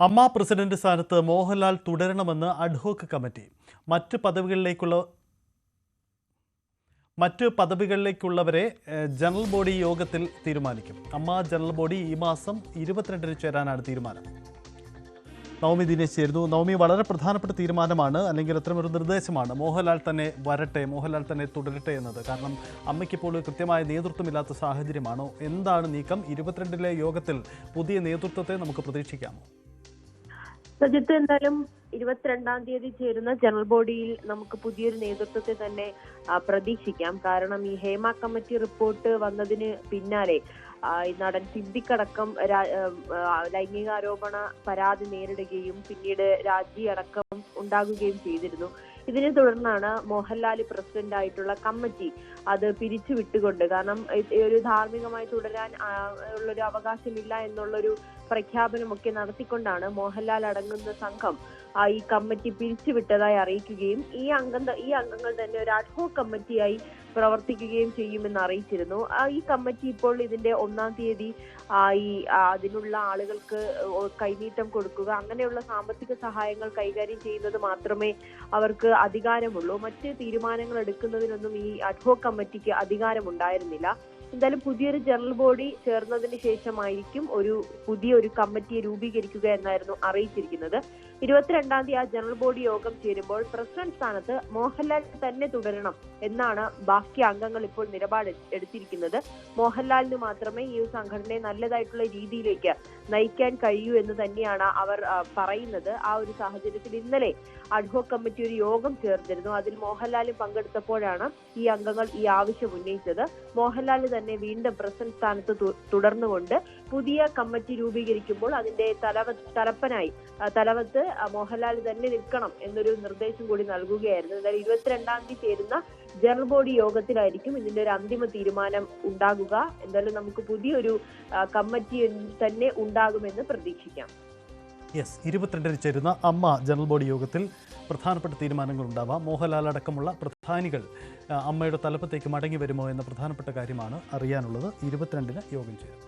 അമ്മ പ്രസിഡന്റ് സ്ഥാനത്ത് മോഹൻലാൽ തുടരണമെന്ന് അഡ്ഹോക്ക് കമ്മിറ്റി. മറ്റ് പദവികളിലേക്കുള്ളവരെ ജനറൽ ബോഡി യോഗത്തിൽ തീരുമാനിക്കും. അമ്മ ജനറൽ ബോഡി ഈ മാസം 22-ന് ചേരാനാണ് തീരുമാനം. നവമി ദിനേശ് ചേരുന്നു. നവമി, വളരെ പ്രധാനപ്പെട്ട തീരുമാനമാണ്, അല്ലെങ്കിൽ അത്തരമൊരു നിർദ്ദേശമാണ്. മോഹൻലാൽ തന്നെ വരട്ടെ, മോഹൻലാൽ തന്നെ തുടരട്ടെ എന്നത്. കാരണം അമ്മയ്ക്കിപ്പോൾ കൃത്യമായ നേതൃത്വമില്ലാത്ത സാഹചര്യമാണോ? എന്താണ് നീക്കം? 22-ലെ യോഗത്തിൽ പുതിയ നേതൃത്വത്തെ നമുക്ക് പ്രതീക്ഷിക്കാമോ? സജിത്ത്, എന്തായാലും 22-ാം തീയതി ചേരുന്ന ജനറൽ ബോഡിയിൽ നമുക്ക് പുതിയൊരു നേതൃത്വത്തെ തന്നെ പ്രതീക്ഷിക്കാം. കാരണം ഈ ഹേമ കമ്മിറ്റി റിപ്പോർട്ട് വന്നതിന് പിന്നാലെ നടൻ സിദ്ദിഖടക്കം ലൈംഗികാരോപണ പരാതി നേരിടുകയും പിന്നീട് രാജി അടക്കം ഉണ്ടാകുകയും ചെയ്തിരുന്നു. ഇതിനെ തുടർന്നാണ് മോഹൻലാൽ പ്രസിഡന്റ് ആയിട്ടുള്ള കമ്മിറ്റി അത് പിരിച്ചുവിട്ടുകൊണ്ട്, കാരണം ഒരു ധാർമ്മികമായി തുടരാൻ ഉള്ളൊരു അവകാശമില്ല എന്നുള്ളൊരു പ്രഖ്യാപനമൊക്കെ നടത്തിക്കൊണ്ടാണ് മോഹൻലാൽ അടങ്ങുന്ന സംഘം ഈ കമ്മിറ്റി പിരിച്ചുവിട്ടതായി അറിയിക്കുകയും ഈ അംഗങ്ങൾ തന്നെ ഒരു അഡ്ഹോക്ക് കമ്മിറ്റിയായി പ്രവർത്തിക്കുകയും ചെയ്യുമെന്ന് അറിയിച്ചിരുന്നു. ഈ കമ്മിറ്റി ഇപ്പോൾ ഇതിന്റെ 1-ാം തീയതി അതിനുള്ള ആളുകൾക്ക് കൈനീട്ടം കൊടുക്കുക, അങ്ങനെയുള്ള സാമ്പത്തിക സഹായങ്ങൾ കൈകാര്യം ചെയ്യുന്നത് മാത്രമേ അവർക്ക് അധികാരമുള്ളൂ. മറ്റ് തീരുമാനങ്ങൾ എടുക്കുന്നതിനൊന്നും ഈ അഡ്ഹോക്ക് കമ്മിറ്റിക്ക് അധികാരമുണ്ടായിരുന്നില്ല. എന്തായാലും പുതിയൊരു ജനറൽ ബോഡി ചേർന്നതിന് ശേഷമായിരിക്കും പുതിയൊരു കമ്മിറ്റിയെ രൂപീകരിക്കുക എന്നായിരുന്നു അറിയിച്ചിരിക്കുന്നത്. 22-ാം തീയതി ആ ജനറൽ ബോഡി യോഗം ചേരുമ്പോൾ പ്രസിഡന്റ് സ്ഥാനത്ത് മോഹൻലാൽ തന്നെ തുടരണം എന്നാണ് ബാക്കി അംഗങ്ങൾ ഇപ്പോൾ നിലപാട് എടുത്തിരിക്കുന്നത്. മോഹൻലാലിന് മാത്രമേ ഈ സംഘടനയെ നല്ലതായിട്ടുള്ള രീതിയിലേക്ക് നയിക്കാൻ കഴിയൂ എന്ന് തന്നെയാണ് അവർ പറയുന്നത്. ആ ഒരു സാഹചര്യത്തിൽ ഇന്നലെ അഡ്ഹോക്ക് കമ്മിറ്റി ഒരു യോഗം ചേർന്നിരുന്നു. അതിൽ മോഹൻലാലും പങ്കെടുത്തപ്പോഴാണ് ഈ അംഗങ്ങൾ ഈ ആവശ്യം ഉന്നയിച്ചത്. മോഹൻലാൽ തന്നെ വീണ്ടും പ്രസിഡന്റ് സ്ഥാനത്ത് തുടർന്നുകൊണ്ട് പുതിയ കമ്മിറ്റി രൂപീകരിക്കുമ്പോൾ അതിന്റെ തലവത്ത് മോഹൻലാൽ തന്നെ നിൽക്കണം എന്നൊരു നിർദ്ദേശം കൂടി നൽകുകയായിരുന്നു. എന്തായാലും 22-ാം തീയതി ചേരുന്ന ജനറൽ ബോഡി യോഗത്തിലായിരിക്കും ഇതിന്റെ ഒരു അന്തിമ തീരുമാനം ഉണ്ടാകുക. എന്തായാലും നമുക്ക് പുതിയൊരു കമ്മിറ്റി തന്നെ ഉണ്ടാകുമെന്ന് പ്രതീക്ഷിക്കാം. 22-ന് ചേരുന്ന അമ്മ ജനറൽ ബോഡി യോഗത്തിൽ പ്രധാനപ്പെട്ട തീരുമാനങ്ങൾ ഉണ്ടാവാം. മോഹൻലാൽ അടക്കമുള്ള പ്രധാനികൾ അമ്മയുടെ തലപ്പത്തേക്ക് മടങ്ങി വരുമോ എന്ന പ്രധാനപ്പെട്ട കാര്യമാണ് അറിയാനുള്ളത്. 22-ന് യോഗം ചേരും.